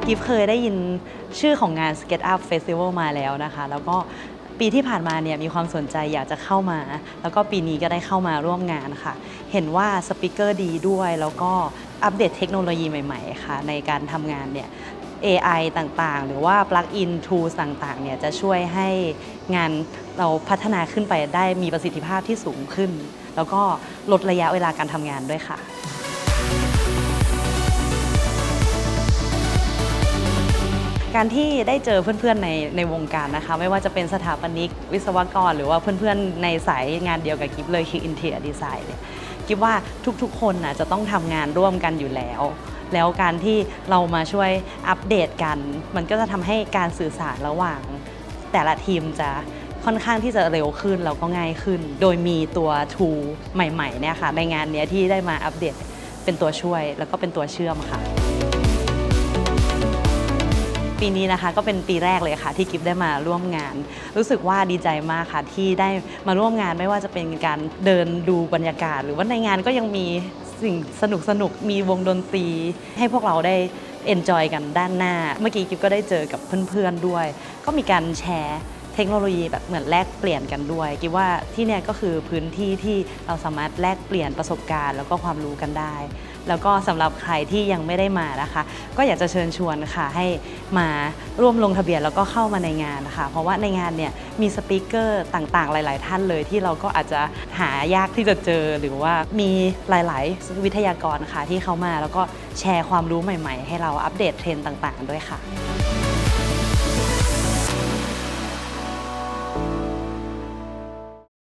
กิฟเคยได้ยินชื่อของงาน Sketch Up Festival มาแล้วนะคะแล้วก็ปีที่ผ่านมาเนี่ยมีความสนใจอยากจะเข้ามาแล้วก็ปีนี้ก็ได้เข้ามาร่วมงานค่ะเห็นว่าสปีกเกอร์ดีด้วยแล้วก็อัปเดตเทคโนโลยีใหม่ๆค่ะในการทำงานเนี่ย AI ต่างๆหรือว่า Plug-in Tools ต่างๆเนี่ยจะช่วยให้งานเราพัฒนาขึ้นไปได้มีประสิทธิภาพที่สูงขึ้นแล้วก็ลดระยะเวลาการทำงานด้วยค่ะการที่ได้เจอเพื่อนๆในวงการนะคะไม่ว่าจะเป็นสถาปนิกวิศวกรหรือว่าเพื่อนๆในสายงานเดียวกับกิฟเลยคือ Interior Design เนี่ยกิฟว่าทุกๆคนจะต้องทำงานร่วมกันอยู่แล้วการที่เรามาช่วยอัปเดตกันมันก็จะทำให้การสื่อสารระหว่างแต่ละทีมจะค่อนข้างที่จะเร็วขึ้นแล้วก็ง่ายขึ้นโดยมีตัว tool ใหม่ๆเนี่ยค่ะในงานนี้ที่ได้มาอัปเดตเป็นตัวช่วยแล้วก็เป็นตัวเชื่อมค่ะปีนี้นะคะก็เป็นปีแรกเลยค่ะที่กิฟได้มาร่วมงานรู้สึกว่าดีใจมากค่ะที่ได้มาร่วมงานไม่ว่าจะเป็นการเดินดูบรรยากาศหรือว่าในงานก็ยังมีสิ่งสนุกมีวงดนตรีให้พวกเราได้เอนจอยกันด้านหน้าเมื่อกี้กิฟก็ได้เจอกับเพื่อนๆด้วยก็มีการแชร์เทคโนโลยีแบบเหมือนแลกเปลี่ยนกันด้วยกิฟว่าที่เนี่ยก็คือพื้นที่ที่เราสามารถแลกเปลี่ยนประสบการณ์แล้วก็ความรู้กันได้แล้วก็สำหรับใครที่ยังไม่ได้มานะคะก็อยากจะเชิญชวนค่ะให้มาร่วมลงทะเบียนแล้วก็เข้ามาในงานนะคะเพราะว่าในงานเนี่ยมีสปีกเกอร์ต่างๆหลายๆท่านเลยที่เราก็อาจจะหายากที่จะเจอหรือว่ามีหลายๆวิทยากรค่ะที่เขามาแล้วก็แชร์ความรู้ใหม่ๆให้เราอัปเดตเทรนด์ต่างๆด้วยค่ะ